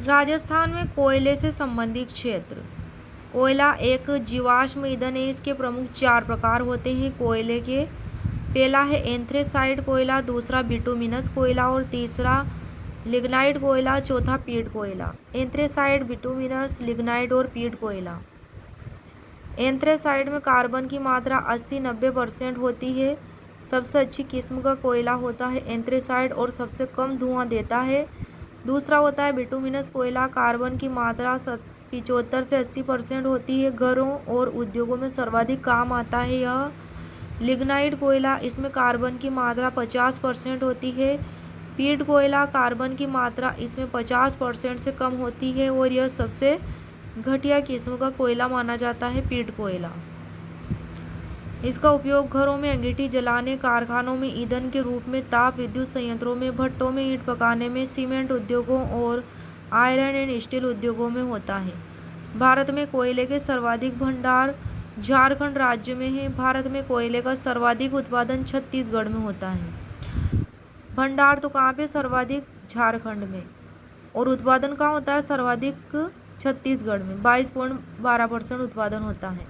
राजस्थान में कोयले से संबंधित क्षेत्र। कोयला एक जीवाश्म ईंधन है। इसके प्रमुख 4 प्रकार होते हैं कोयले के। पहला है एंथ्रेसाइट कोयला, दूसरा बिटुमिनस कोयला और तीसरा लिग्नाइट कोयला, चौथा पीट कोयला। एंथ्रेसाइट, बिटुमिनस, लिग्नाइट और पीट कोयला। एंथ्रेसाइट में कार्बन की मात्रा 80-90% होती है। सबसे अच्छी किस्म का कोयला होता है एंथ्रेसाइट और सबसे कम धुआं देता है। दूसरा होता है बिटुमिनस कोयला। कार्बन की मात्रा 75 से 80% होती है। घरों और उद्योगों में सर्वाधिक काम आता है यह। लिग्नाइट कोयला, इसमें कार्बन की मात्रा 50% होती है। पीट कोयला, कार्बन की मात्रा इसमें 50% से कम होती है और यह सबसे घटिया किस्म का कोयला माना जाता है पीट कोयला। इसका उपयोग घरों में अंगीठी जलाने, कारखानों में ईंधन के रूप में, ताप विद्युत संयंत्रों में, भट्टों में ईंट पकाने में, सीमेंट उद्योगों और आयरन एंड स्टील उद्योगों में होता है। भारत में कोयले के सर्वाधिक भंडार झारखंड राज्य में है। भारत में कोयले का सर्वाधिक उत्पादन छत्तीसगढ़ में होता है। भंडार तो कहाँ पे? सर्वाधिक झारखंड में। और उत्पादन कहाँ होता है? सर्वाधिक छत्तीसगढ़ में। 22.12% उत्पादन होता है।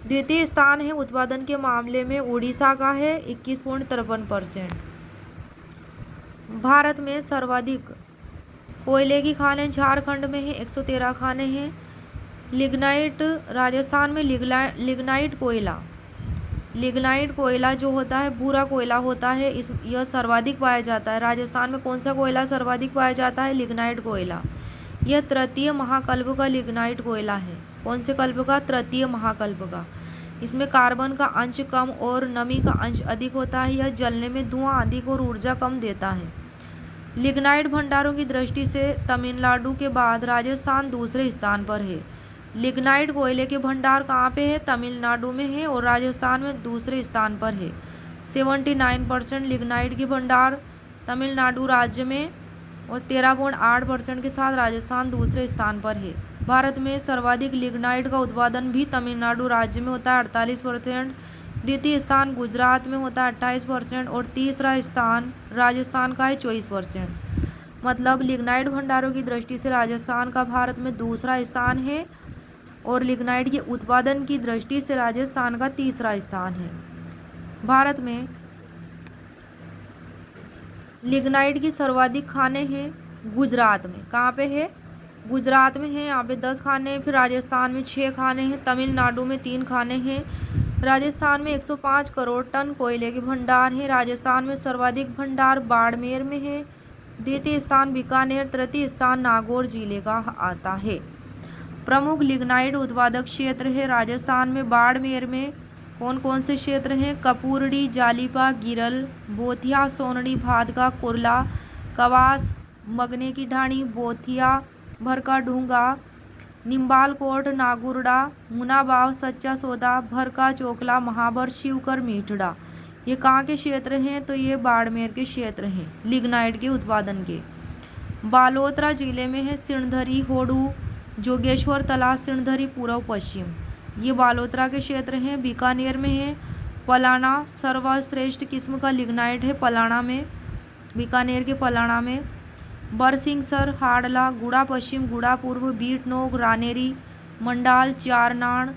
द्वितीय स्थान है उत्पादन के मामले में उड़ीसा का है 21.53%। भारत में सर्वाधिक कोयले की खानें झारखंड में है, 113 खानें हैं। लिग्नाइट, राजस्थान में लिग्नाइट कोयला जो होता है भूरा कोयला होता है। यह सर्वाधिक पाया जाता है। राजस्थान में कौन सा कोयला सर्वाधिक पाया जाता है? लिग्नाइट कोयला। यह तृतीय महाकल्प का लिग्नाइट कोयला है। कौन से कल्प का? तृतीय महाकल्प का। इसमें कार्बन का अंश कम और नमी का अंश अधिक होता है। यह जलने में धुआं अधिक और ऊर्जा कम देता है। लिग्नाइट भंडारों की दृष्टि से तमिलनाडु के बाद राजस्थान दूसरे स्थान पर है। लिग्नाइट कोयले के भंडार कहाँ पे है? तमिलनाडु में है और राजस्थान में दूसरे स्थान पर है। 79% लिग्नाइट के भंडार तमिलनाडु राज्य में और 13.8% के साथ राजस्थान दूसरे स्थान पर है। भारत में सर्वाधिक लिग्नाइट का उत्पादन भी तमिलनाडु राज्य में होता है 48%। द्वितीय स्थान गुजरात में होता है 28% और तीसरा स्थान राजस्थान का है 24%। मतलब लिग्नाइट भंडारों की दृष्टि से राजस्थान का भारत में दूसरा स्थान है और लिग्नाइट के उत्पादन की दृष्टि से राजस्थान का तीसरा स्थान है। भारत में लिग्नाइट की सर्वाधिक खानें हैं गुजरात में। कहाँ पे है? गुजरात में है, यहाँ पे 10 खाने हैं। फिर राजस्थान में 6 खाने हैं। तमिलनाडु में 3 खाने हैं। राजस्थान में 105 करोड़ टन कोयले के भंडार हैं। राजस्थान में सर्वाधिक भंडार बाड़मेर में है। द्वितीय स्थान बीकानेर, तृतीय स्थान नागौर जिले का आता है। प्रमुख लिग्नाइट उत्पादक क्षेत्र है राजस्थान में। बाड़मेर में कौन कौन से क्षेत्र हैं? कपूरड़ी, जालीपा, गिरल, बोथिया, सोनड़ी, भादका, कुरला, कवास, मगने की ढाणी, बोथिया, भरका ढूंगा, निम्बालकोट, नागुरडा, मुनाबाव, सच्चा सौदा, भरका, चोकला, महाबर, शिवकर, मीठड़ा। ये कहाँ के क्षेत्र हैं? तो ये बाड़मेर के क्षेत्र हैं लिग्नाइट के उत्पादन के। बालोतरा जिले में है सिणधरी, होडू, जोगेश्वर तला, सिणधरी पूर्व पश्चिम। ये बालोतरा के क्षेत्र हैं। बीकानेर में है पलाना, सर्वश्रेष्ठ किस्म का लिग्नाइट है पलाना में, बीकानेर के पलाना में। बरसिंगसर, हाड़ला, गुड़ा पश्चिम, गुड़ा पूर्व, बीटनोक, रानेरी, मंडाल, चारनाण,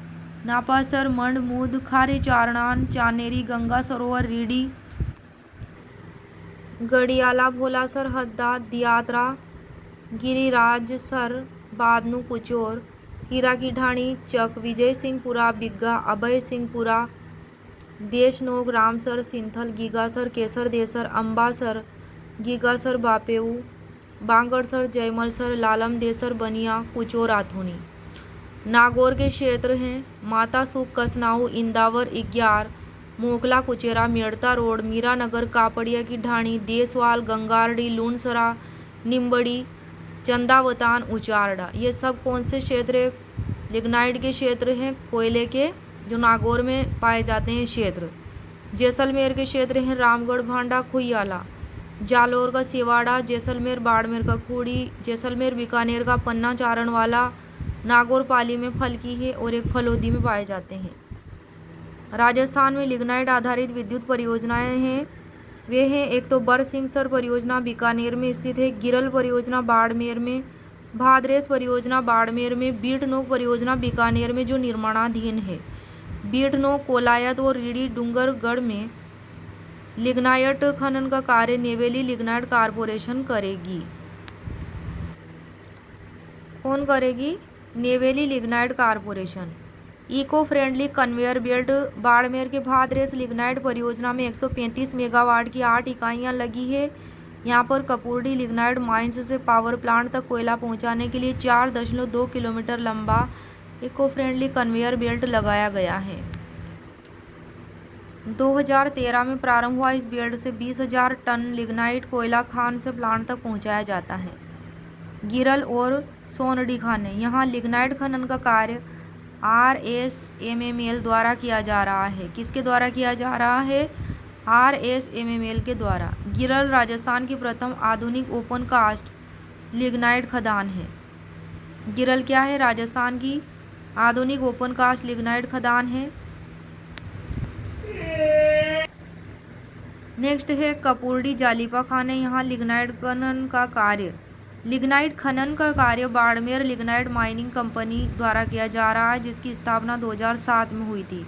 नापासर, मंड, मूद, खारी चारनान, चानेरी, गंगा सरोवर, रीडी, गड़ियाला, भोलासर, हद्दा, दियात्रा, गिरिराजसर, बादनू, कुचोर, हीरा की ढाणी, चक, विजय सिंहपुरा, बिग्गा, अभय सिंहपुरा, देशनोक, रामसर, सिंथल, गीगासर, केसर देसर, अम्बासर, गीगासर, बापेऊ, बांगड़सर, जयमलसर, लालम देसर, बनिया, कुचोर, आथोनी। नागौर के क्षेत्र हैं माता सुख, कसनाऊ, इंदावर, इग्यार, मोकला, कुचेरा, मेड़ता रोड, मीरानगर, कापड़िया की ढाणी, देसवाल, गंगारडी, लूणसरा, निम्बड़ी, चंदावतान, उचारडा। ये सब कौन से क्षेत्र? लिग्नाइट के क्षेत्र हैं कोयले के जो नागौर में पाए जाते हैं क्षेत्र। जैसलमेर के क्षेत्र हैं रामगढ़, भांडा, खुयाला, जालोर का सिवाड़ा, जैसलमेर, बाड़मेर का खूड़ी, जैसलमेर, बीकानेर का पन्ना, चारणवाला, नागौर पाली में फलकी है और एक फलोदी में पाए जाते हैं। राजस्थान में लिग्नाइट आधारित विद्युत परियोजनाएं हैं। वे हैं एक तो बरसिंगसर परियोजना बीकानेर में स्थित है, गिरल परियोजना बाड़मेर में, भादरेस परियोजना बाड़मेर में, बीटनोक परियोजना बीकानेर में जो निर्माणाधीन है। बीटनोक, कोलायत और रीडी डूंगरगढ़ में लिग्नाइट खनन का कार्य नेवेली लिग्नाइट कारपोरेशन करेगी। कौन करेगी? Neyveli lignite corporation. Eco friendly conveyor belt, Barmer के भादरेस लिग्नाइट परियोजना में 135 मेगावाट की 8 इकाइयाँ लगी है। यहाँ पर कपूर्डी लिग्नाइट माइंस से पावर प्लांट तक कोयला पहुँचाने के लिए 4.2 किलोमीटर लंबा इको फ्रेंडली कन्वेयर बेल्ट लगाया गया है। 2013 में प्रारंभ हुआ इस बेल्ट से 20,000 टन लिग्नाइट कोयला खान से प्लांट तक पहुँचाया जाता है। गिरल और सोनडी खाने, यहाँ लिग्नाइट खनन का कार्य RSMML द्वारा किया जा रहा है। किसके द्वारा किया जा रहा है? RSMML के द्वारा। गिरल राजस्थान की प्रथम आधुनिक ओपन कास्ट लिग्नाइट खदान है। गिरल क्या है? राजस्थान की आधुनिक ओपन कास्ट लिग्नाइट खदान है। नेक्स्ट है कपूर्डी जालिपा खाने, यहाँ लिग्नाइट खनन का कार्य बाड़मेर लिग्नाइट माइनिंग कंपनी द्वारा किया जा रहा है, जिसकी स्थापना 2007 में हुई थी।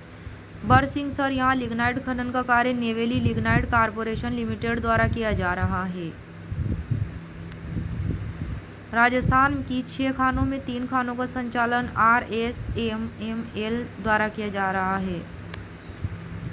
बरसिंहसर, यहाँ लिग्नाइट खनन का कार्य नेवेली लिग्नाइट कारपोरेशन लिमिटेड द्वारा किया जा रहा है। राजस्थान की 6 खानों में 3 खानों का संचालन RSMML द्वारा किया जा रहा है।